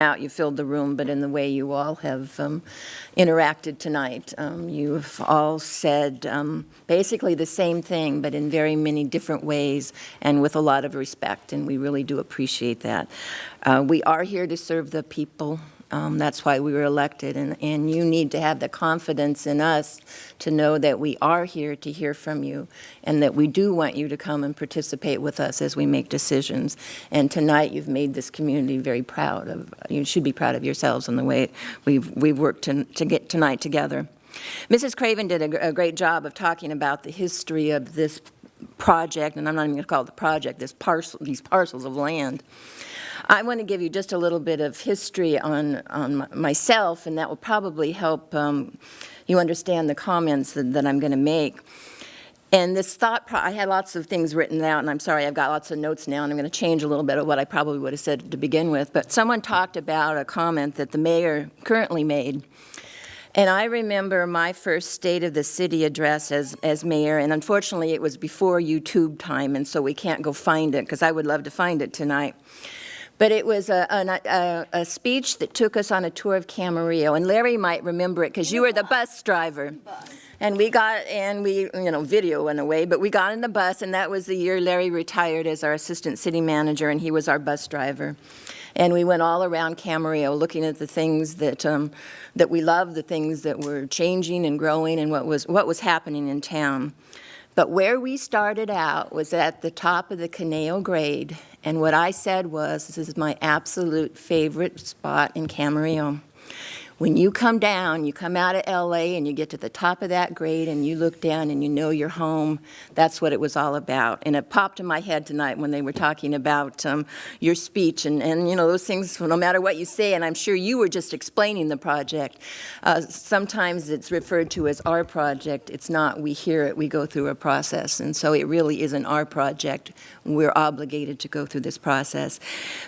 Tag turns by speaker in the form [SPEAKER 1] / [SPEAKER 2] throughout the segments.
[SPEAKER 1] out, you filled the room, but in the way you all have interacted tonight. You've all said basically the same thing, but in very many different ways and with a lot of respect, and we really do appreciate that. We are here to serve the people. That's why we were elected, and you need to have the confidence in us to know that we are here to hear from you and that we do want you to come and participate with us as we make decisions. And tonight you've made this community very proud of, you should be proud of yourselves in the way we've worked to get tonight together. Mrs. Craven did a great job of talking about the history of this project, and I'm not even going to call it the project, these parcels of land. I want to give you just a little bit of history on myself, and that will probably help you understand the comments that I'm going to make. And this I had lots of things written out, and I'm sorry, I've got lots of notes now, and I'm going to change a little bit of what I probably would have said to begin with. But someone talked about a comment that the mayor currently made. And I remember my first State of the City address as mayor, and unfortunately it was before YouTube time, and so we can't go find it, because I would love to find it tonight. But it was a speech that took us on a tour of Camarillo, and Larry might remember it because you were the bus driver. And we video in a way, but we got in the bus, and that was the year Larry retired as our assistant city manager, and he was our bus driver. And we went all around Camarillo looking at the things that we loved, the things that were changing and growing, and what was happening in town. But where we started out was at the top of the Caneo grade, and what I said was, this is my absolute favorite spot in Camarillo. When you come down, you come out of LA and you get to the top of that grade and you look down and you know you're home. That's what it was all about. And it popped in my head tonight when they were talking about your speech and those things, no matter what you say, and I'm sure you were just explaining the project. Sometimes it's referred to as our project. It's not. We hear it. We go through a process. And so it really isn't our project. We're obligated to go through this process.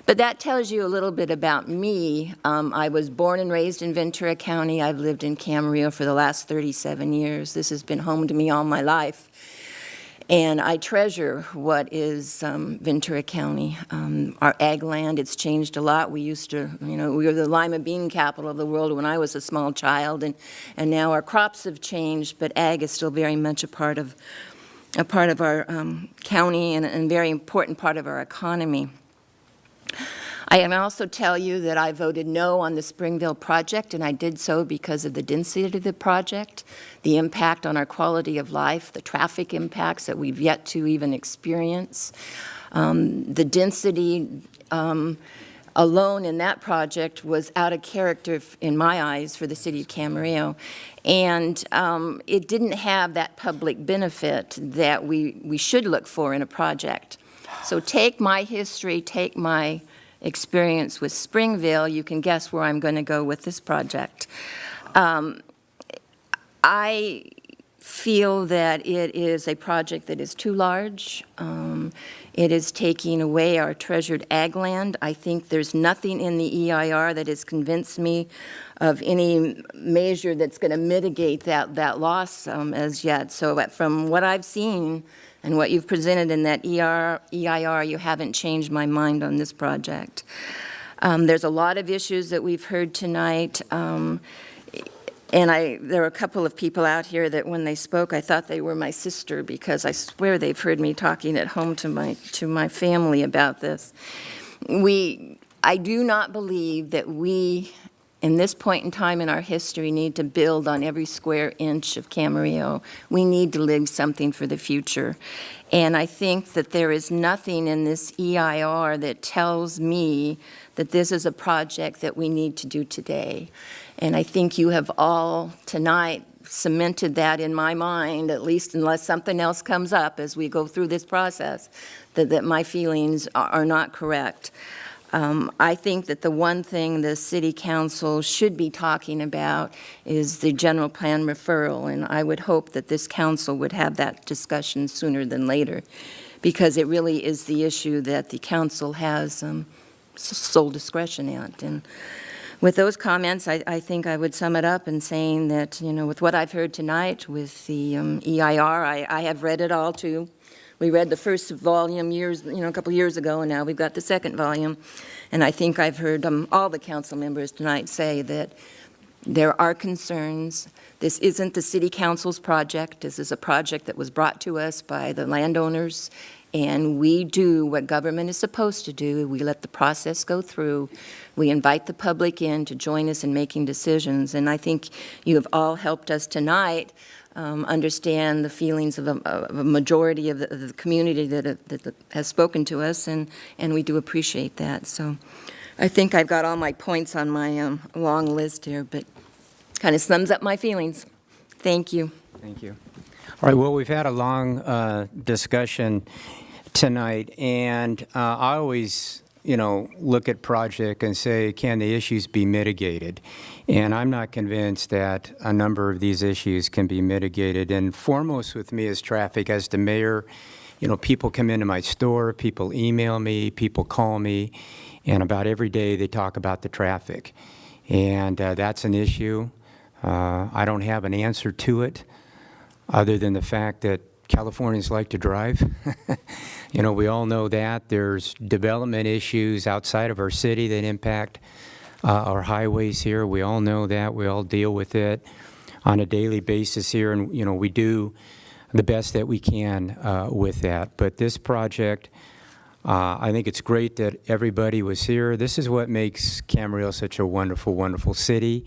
[SPEAKER 1] But that tells you a little bit about me. I was born and raised in Ventura County. I've lived in Camarillo for the last 37 years. This has been home to me all my life. And I treasure what is Ventura County. Our ag land, it's changed a lot. We used to, we were the lima bean capital of the world when I was a small child, and now our crops have changed, but ag is still very much a part of our county and a very important part of our economy. I can also tell you that I voted no on the Springville project, and I did so because of the density of the project, the impact on our quality of life, the traffic impacts that we've yet to even experience. The density alone in that project was out of character in my eyes for the city of Camarillo, and it didn't have that public benefit that we should look for in a project. So take my history, take my experience with Springville, you can guess where I'm going to go with this project. I feel that it is a project that is too large. It is taking away our treasured ag land. I think there's nothing in the EIR that has convinced me of any measure that's going to mitigate that loss as yet. So from what I've seen, and what you've presented in that EIR, you haven't changed my mind on this project. There's a lot of issues that we've heard tonight, and there were a couple of people out here that when they spoke, I thought they were my sister, because I swear they've heard me talking at home to my family about this. I do not believe that we, in this point in time in our history, need to build on every square inch of Camarillo. We need to leave something for the future. And I think that there is nothing in this EIR that tells me that this is a project that we need to do today. And I think you have all tonight cemented that in my mind, at least unless something else comes up as we go through this process, that my feelings are not correct. I think that the one thing the City Council should be talking about is the general plan referral, and I would hope that this council would have that discussion sooner than later, because it really is the issue that the council has sole discretion at. And with those comments, I think I would sum it up in saying that, with what I've heard tonight with the EIR, I have read it all too. we read the first volume a couple years ago, and now we've got the second volume. And I think I've heard all the council members tonight say that there are concerns. This isn't the city council's project. This is a project that was brought to us by the landowners, and we do what government is supposed to do. We let the process go through. We invite the public in to join us in making decisions, and I think you have all helped us tonight understand the feelings of a majority of the community that has spoken to us, and we do appreciate that. So I think I've got all my points on my long list here, but kind of sums up my feelings. Thank you.
[SPEAKER 2] Thank you. All right, well, we've had a long discussion tonight, and I always, look at project and say, can the issues be mitigated? And I'm not convinced that a number of these issues can be mitigated. And foremost with me is traffic. As the mayor, people come into my store, people email me, people call me, and about every day they talk about the traffic. And that's an issue. I don't have an answer to it other than the fact that Californians like to drive. We all know that. There's development issues outside of our city that impact our highways here. We all know that. We all deal with it on a daily basis here, and, we do the best that we can with that. But this project, I think it's great that everybody was here. This is what makes Camarillo such a wonderful, wonderful city,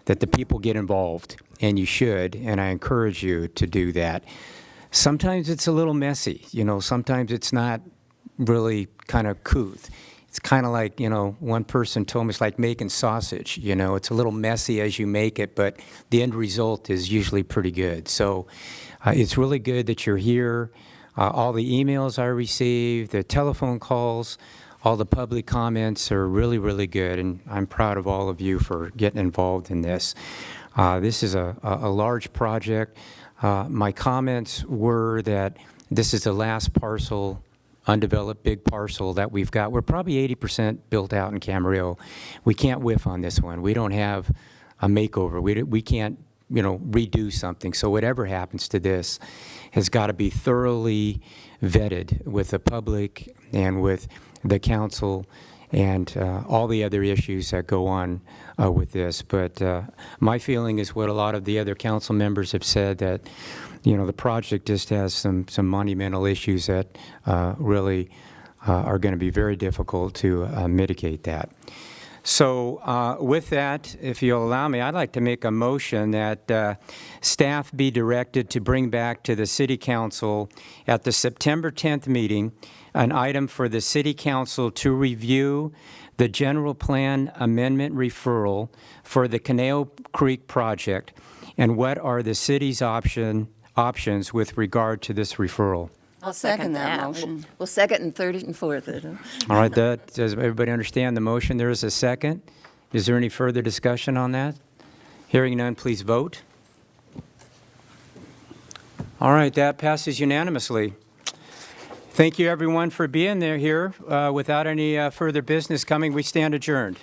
[SPEAKER 2] that the people get involved, and you should, and I encourage you to do that. Sometimes it's a little messy, sometimes it's not really kind of couth. It's kind of like, one person told me it's like making sausage, it's a little messy as you make it, but the end result is usually pretty good. So it's really good that you're here. All the emails I received, the telephone calls, all the public comments are really, really good, and I'm proud of all of you for getting involved in this. This is a large project. My comments were that this is the last parcel, undeveloped big parcel that we've got. We're probably 80% built out in Camarillo. We can't whiff on this one. We don't have a makeover. We can't, redo something. So whatever happens to this has got to be thoroughly vetted with the public and with the council and all the other issues that go on with this. But my feeling is what a lot of the other council members have said, that the project just has some monumental issues that really are going to be very difficult to mitigate that. So with that, if you'll allow me, I'd like to make a motion that staff be directed to bring back to the City Council at the September 10th meeting an item for the City Council to review the general plan amendment referral for the Canal Creek project, and what are the city's options with regard to this referral.
[SPEAKER 1] I'll second that motion. We'll second and third and fourth.
[SPEAKER 2] All right, does everybody understand the motion? There is a second. Is there any further discussion on that? Hearing none, please vote. All right, that passes unanimously. Thank you, everyone, for being here. Without any further business coming, we stand adjourned.